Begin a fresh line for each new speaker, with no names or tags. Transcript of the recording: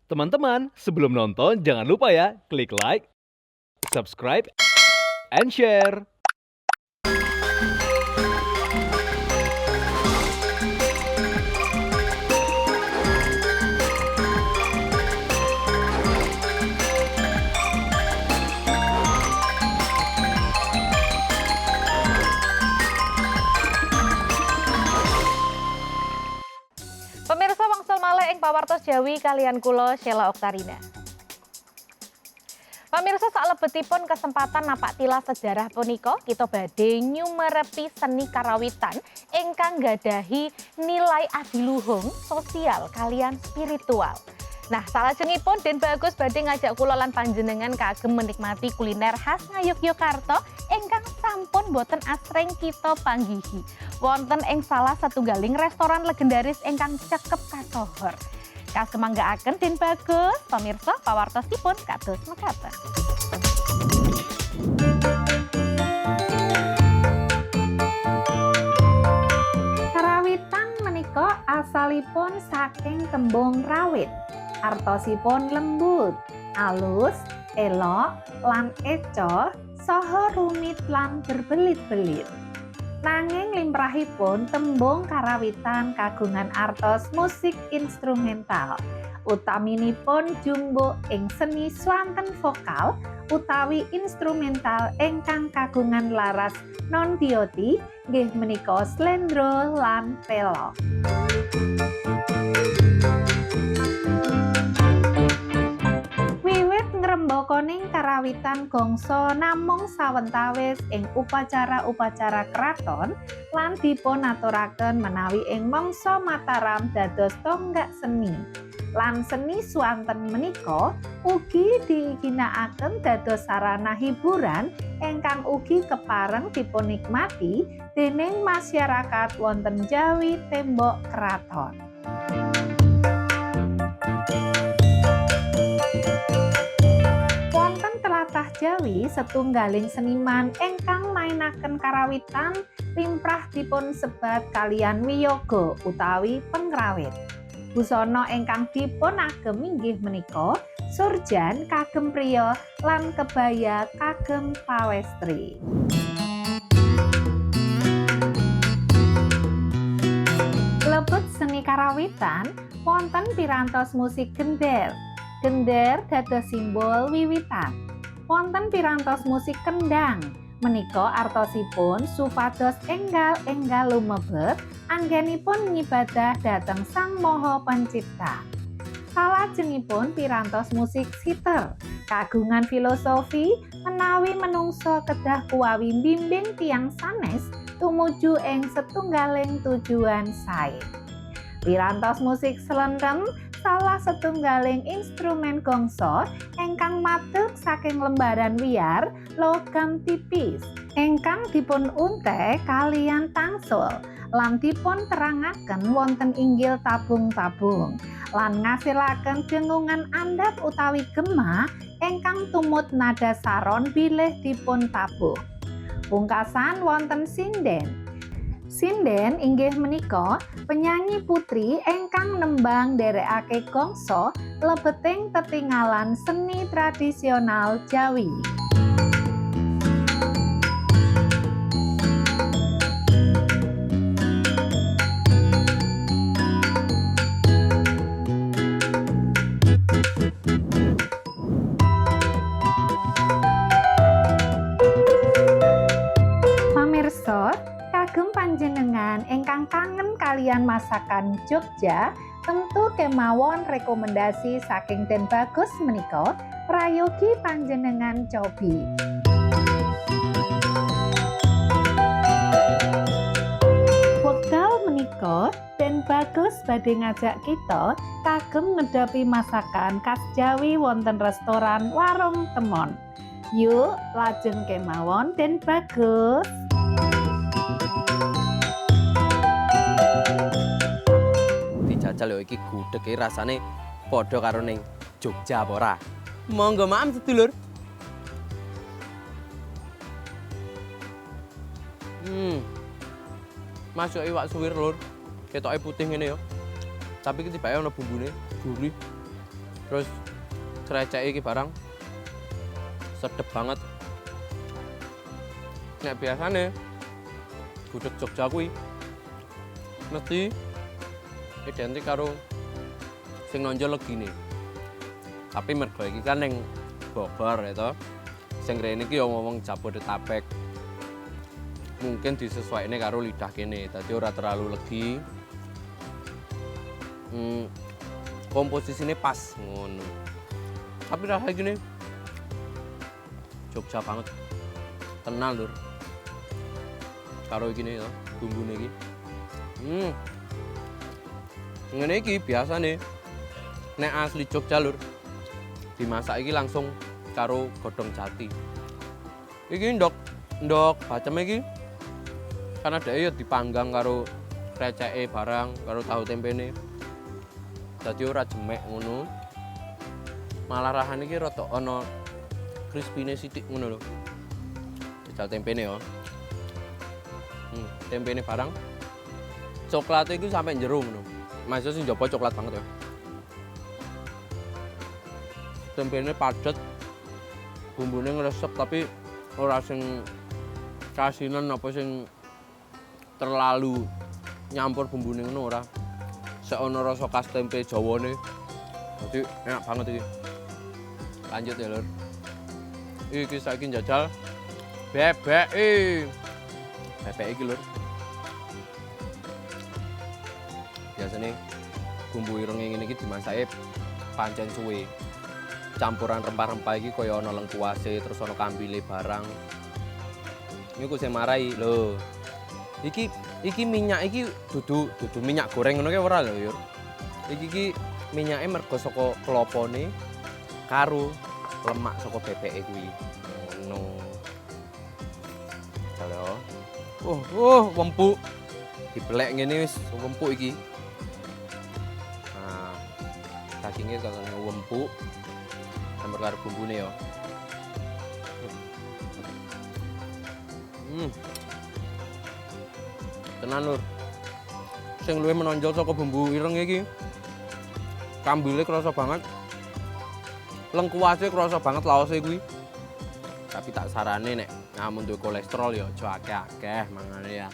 Teman-teman, sebelum nonton jangan lupa ya klik like, subscribe, and share.
Pemirsa wangsul malih ing pawartos Jawi kaliyan kula Sheila Oktarina. Pemirsa salebetipun kesempatan napak tilas sejarah punika kita badhe nyumerepi seni karawitan ingkang gadahi nilai adiluhung sosial kaliyan spiritual. Nah, salajengipun Den Bagus badhe ngajak kula lan panjenengan kagem menikmati kuliner khas Ngayogyakarta ingkang sampun boten asring kita panggihi. Wonten ing salah satunggaling restoran legendaris ingkang cekep kasohor. Kasemanggaaken Den Bagus, pamirsa pawartosipun kados mekaten. Karawitan menika asalipun saking tembung rawit. Artosipun lembut, alus, elok, lan eco, saha rumit lan berbelit-belit. Nanging limrahipun tembung karawitan kagungan artos musik instrumental. Utaminipun jumbo ing seni swanten vokal utawi instrumental ingkang kagungan laras non-dioti nggih menika slendro lan pelok. Ngrembokaning karawitan gongso namung sawentawis ing upacara-upacara kraton lan dipunaturaken menawi ing mangsa Mataram dados tonggak seni. Lan seni swanten menika ugi diginakaken dados sarana hiburan ingkang ugi kepareng dipunikmati dening masyarakat wonten Jawi tembok kraton. Jawi setunggaling seniman ingkang mainaken karawitan limprah dipun sebat kaliyan wiyaga utawi pengrawit. Busana ingkang dipun agem inggih menika surjan kagem priya lan kebaya kagem pawestri. Lebet seni karawitan wonten pirantos musik gender. Gender dados simbol wiwitan. Wonten pirantos musik kendang menika artosipun supados enggal-enggal lumebet anggenipun ngibadah dhateng Sang Maha Pencipta. Salajengipun pirantos musik siter kagungan filosofi menawi menungso kedah kuwawi bimbing tiyang sanes tumuju ing setunggaling tujuan sae. Pirantos musik slendhem salah setunggaling instrumen gongso ingkang madeg saking lembaran wiyar logam tipis ingkang dipun unte kaliyan tangsul lan dipun terangaken wonten inggil tabung-tabung lan ngasilaken dengungan andhap utawi gema ingkang tumut nada saron bilih dipun tabuh. Pungkasan wonten sinden. Sinden inggih menika penyanyi putri ingkang nembang nderekake gongso lebeting tetinggalan seni tradisional Jawi. Pamirsa kagem panjenengan ingkang kangen kalian masakan Jogja, tentu kemawon rekomendasi saking Den Bagus menika prayogi panjenengan cobi. Wekdal menika Den Bagus badhe ngajak kita kagem ngedhapi masakan khas Jawi wonten restoran Warung Temon. Yuk lajeng kemawon Den Bagus.
Dijajal yo iki gudhege rasane padha karo ning Jogja apa ora? Monggo maam sedulur. Masuk iwak suwir lur. Ketoke putih ngene yo. Tapi iki tibake ana bumbune, gurih. Terus krecek iki barang sedep banget. Nek biasane gudeg Jogja kuwi mesti identik karo sing nonjol legine. Tapi mergo iki kan ning Bogor ya toh. Sing rene iki yo ngomong Jabodetabek. Mungkin disesuaikan karo lidah kene, dadi ora terlalu legi. Komposisinya pas ngono. Tapi rasanya gini Jogja banget. Tenan lur. Karo gini ya, bumbune iki. Ngene iki biasane nek asli Jogja lur. Dimasak iki langsung karo godhong jati. Iki ndok bacem iki karena dhek ya dipanggang karo kreceke barang, karo tahu tempene. Dadi ora jemek ngono. Malah rahane iki rada ana crispine sithik ngono lho. Jajal tempene ya. Tempene barang. Coklatnya itu sampai jero ngono. Maksudnya sing njaba coklat banget ya. Tempene padet. Bumbune ngresep tapi ora sing kasinan apa sing terlalu nyampur bumbune ngono ora. Seono rasa khas tempe Jawane. Jadi enak banget iki. Lanjut ya, Lur. Iki saiki njajal bebek. Bebek iki, Lur. Biasanya bumbu ireng ngene iki dimasake pancen suwe. Campuran rempah-rempah iki kaya ana lengkuase, terus ana kambile barang. Niku sing marai lho. Iki minyak iki dudu minyak goreng ngono ki ora lho, Yur. Iki minyake mergo saka klopone karo lemak saka bebeke kuwi. Ngono. Halo. Wempuk. Dibelek ngene wis wempuk iki. Nah, dagingnya kaya wempuk. Campur karo bumbune ya. Tenan Lur. Sing luwih menonjol saka bumbu ireng iki. Kambile krasa banget. Lengkuase krasa banget laose kuwi. Tapi tak sarane nek ngamun duwe kolesterol ya aja akeh-akeh mangane ya.